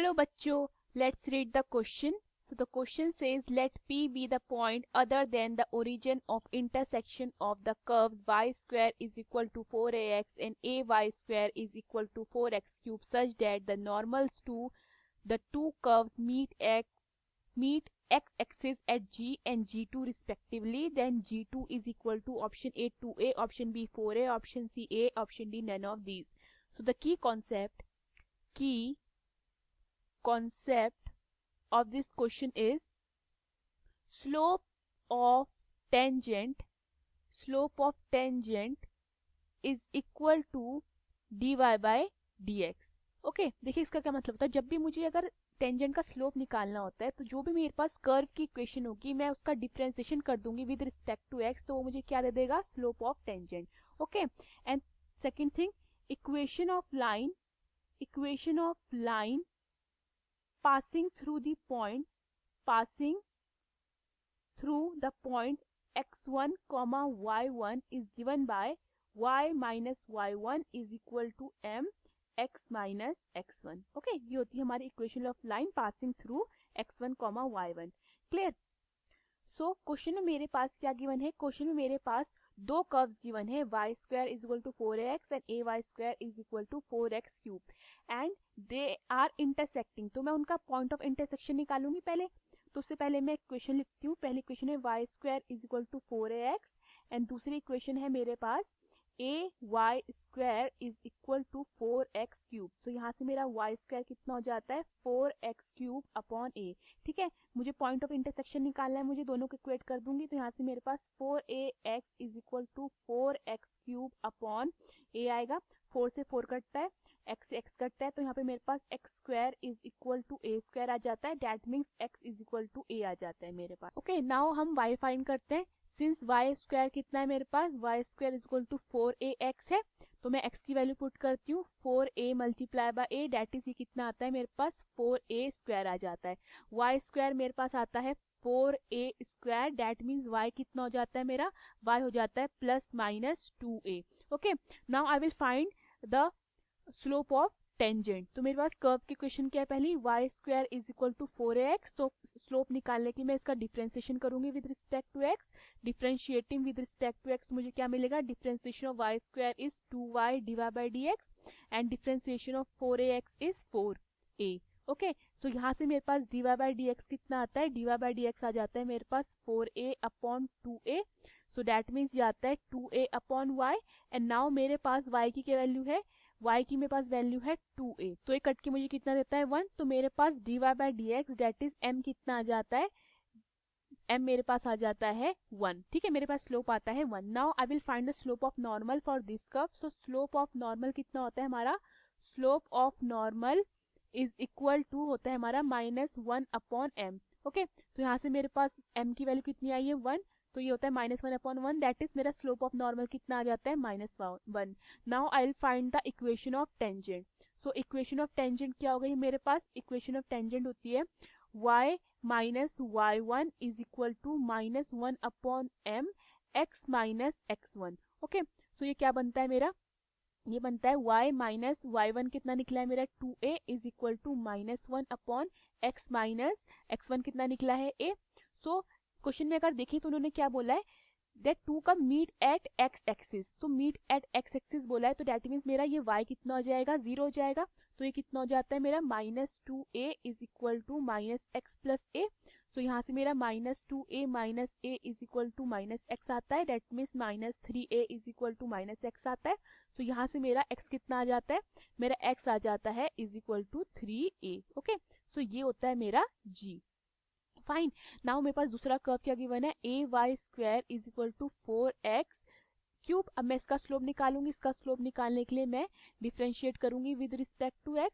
Hello bachcho, let's read the question. So the question says let P be the point other than the origin of intersection of the curves y square is equal to 4ax and ay square is equal to 4x cube such that the normals to the two curves meet x-axis at G and G2 respectively. Then G2 is equal to option A 2a, option B 4a, option C a, option D none of these. So the key concept of this question is slope of tangent is equal to dy by dx. Okay देखिए इसका क्या मतलब होता है, जब भी मुझे अगर टेंजेंट का स्लोप निकालना होता है तो जो भी मेरे पास कर्व की इक्वेशन होगी मैं उसका डिफरेंशिएशन कर दूंगी विद रिस्पेक्ट टू एक्स, तो वो मुझे क्या दे देगा, slope of tangent. Okay and second thing, equation of line passing through the point x1 comma y1 is given by y minus y1 is equal to m x minus x1. Okay ये होती है हमारी equation of line passing through x1 comma y1. Clear. So question में मेरे पास क्या given है, question में मेरे पास दो कर्व्स गिवन है, y square is equal to 4ax and ay square is equal to 4x cube and they are intersecting. तो मैं उनका पॉइंट ऑफ इंटरसेक्शन निकालूंगी पहले. तो उससे पहले मैं इक्वेशन लिखती हूँ. पहली इक्वेशन है y square is equal to 4ax and दूसरी इक्वेशन है मेरे पास ay square is equal to 4x cube. तो यहाँ से मेरा y स्क्वायर कितना हो जाता है, 4x क्यूब अपॉन a. ठीक है, मुझे पॉइंट ऑफ इंटरसेक्शन निकालना है, मुझे दोनों को इक्वेट कर दूंगी. तो यहाँ से मेरे पास 4ax is equal to 4x cube upon a आएगा. 4 से 4 कटता है, x से x कटता है, तो यहाँ पे मेरे पास x square is equal to a square आ जाता है. That means x is equal to a आ जाता है मेरे पास. ओके नाउ हम y फाइंड करते हैं. सिंस y स्क्वायर कितना है मेरे पास, y square is equal to 4ax है, तो मैं x की वैल्यू पुट करती हूँ. 4a multiply by a that is ये कितना आता है मेरे पास, 4a स्क्वायर आ जाता है. y स्क्वायर मेरे पास आता है 4a square, that means y कितना हो जाता है मेरा, y हो जाता है plus minus 2a. Okay now I will find the slope of tangent. तो मेरे पास कर्व की इक्वेशन क्या है, पहली y square is equal to 4ax. तो स्लोप निकालने के लिए मैं इसका डिफरेंशिएशन करूंगी with respect to x. Differentiating with respect to x मुझे क्या मिलेगा, differentiation of y square is 2y divide by dx and differentiation of 4ax is 4a. Okay तो यहाँ से मेरे पास dy बाय dx कितना आता है, dy बाय dx आ जाता है मेरे पास 4a upon 2a. So that means ये आता है 2a upon y and now मेरे पास y की क्या वैल्यू है, y की मेरे पास वैल्यू है 2a. तो ये कट के मुझे कितना देता है 1. तो मेरे पास dy by dx that is m कितना आ जाता है, m मेरे पास आ जाता है 1. ठीक है, मेरे पास स्लोप आता है 1. Now I will find the slope of normal for this curve. So slope of normal कितना होता है हमारा, slope of normal is equal to होता है हमारा माइनस 1 अपॉन m. ओके तो यहाँ से मेरे पास m की वैल्यू कितनी आई है 1, तो ये होता है माइनस 1 अपॉन 1, दैट इज मेरा स्लोप ऑफ नॉर्मल कितना आ जाता है, minus 1. Now I will find the equation of tangent. So equation of tangent क्या हो गई मेरे पास, इक्वेशन ऑफ टेंजेंट होती है y minus y1 is equal to minus 1 upon m x minus x1. Okay तो ये क्या बनता है मेरा, ये बनता है y माइनस y1 कितना निकला है मेरा 2a is equal to minus 1 upon x minus x1 कितना निकला है a. सो क्वेश्चन में अगर देखें तो उन्होंने क्या बोला है, दैट टू का मीट एट एक्स एक्सिस. तो मीट एट एक्स एक्सिस बोला है, तो दैट मीन्स मेरा ये y कितना हो जाएगा, 0 हो जाएगा. तो ये कितना हो जाता है मेरा minus 2a is equal to minus x plus a. तो यहाँ से मेरा minus 2a minus a is equal to minus x आता है, that means minus 3a is equal to minus x आता है. तो यहाँ से मेरा x कितना आ जाता है, मेरा x आ जाता है is equal to 3a. Okay तो ये होता है मेरा g. फाइन. नाउ मेरे पास दूसरा कर्व क्या गिवन है, ay square is equal to 4x cube. अब मैं इसका स्लोप निकालूंगी. इसका स्लोप निकालने के लिए मैं डिफरेंशिएट करूंगी विद रिस्पेक्ट टू x.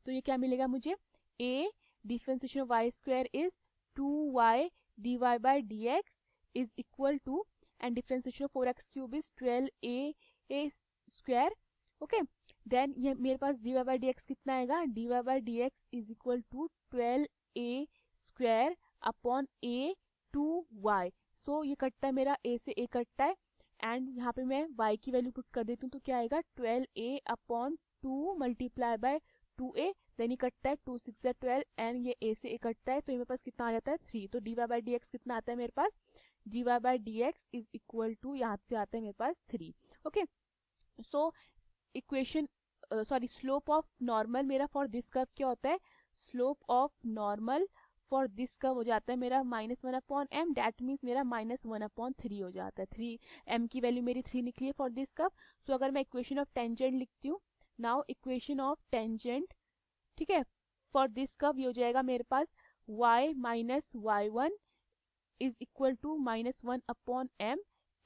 तो ये क्या मिलेगा मुझे, a differentiation of y square is 2y dy by dx is equal to and differentiation of 4x cube is 12a square. Okay then ये मेरे पास dy बाय dx कितना आएगा, dy by dx is equal to 12a square upon a 2y. So ये कटता है मेरा, a से a कटता है एंड यहाँ पे मैं y की वैल्यू पुट कर देती हूँ. तो क्या आएगा 12a upon 2 multiply by 2a, then ये कटता है 2 6 12 एंड ये a से a कटता है, तो ये मेरे पास कितना आ जाता है 3। तो dy बाई डी एक्स कितना आता है मेरे पास, dy by d x is equal to यहाँ से आता है मेरे पास 3। Okay, so equation sorry slope of normal मेरा फॉर दिस कर्व क्या होता है, slope of normal for this curve हो जाता है मेरा -1/m, दैट मीन्स मेरा -1/3 हो जाता है। 3 m की वैल्यू मेरी 3 निकली है फॉर दिस कर्व। सो अगर मैं इक्वेशन ऑफ टेंजेंट लिखती हूँ, नाउ इक्वेशन ऑफ टेंजेंट, ठीक है, फॉर दिस कर्व ये हो जाएगा मेरे पास y minus y1 is equal to -1/m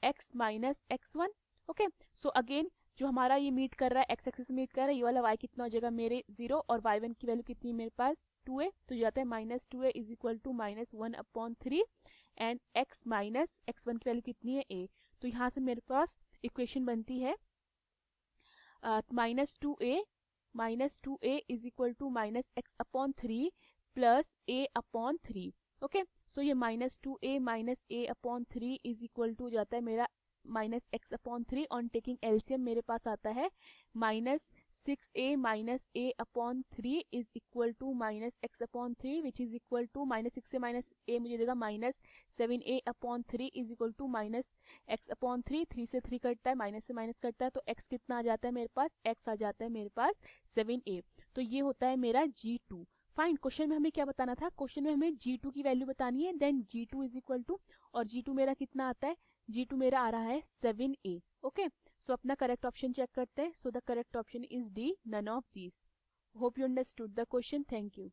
x minus x1। Okay, so again जो हमारा ये मीट कर रहा है, एक्स एक्सिस मीट कर रहा है, ये वाला y कितना हो जाएगा मेरे 0 और y1 की वैल्यू कितनी है मेरे पास 2a, तो जाता है -2a is equal to -1/3 and x minus x1 की वैल्यू कितनी है a। तो यहाँ से मेरे पास इक्वेशन बनती है -2a is equal to -x/3 plus a/3। Okay, so ये -2a minus a/3 is equal to जाता है मेरा -x/3 ऑन टेकिंग एलसीएम मेरे पास आता है -6a minus a/3 is equal to -x/3 which is equal to -6a minus a मुझे देगा -7a/3 is equal to -x/3। 3 से 3 कटता है, माइनस से माइनस कटता है, तो x कितना आ जाता है मेरे पास, x आ जाता है मेरे पास 7a। तो ये होता है मेरा G2। फाइन, क्वेश्चन में हमें क्या बताना था, क्वेश्चन में हमें G2 की वैल्यू बतानी है, then G2 is equal to, और G2 मेरा कितना आता है, G2 मेरा आ रहा है 7a। ओके, सो अपना करेक्ट ऑप्शन चेक करते हैं। So the correct option is D, none of these. Hope you understood the question, thank you.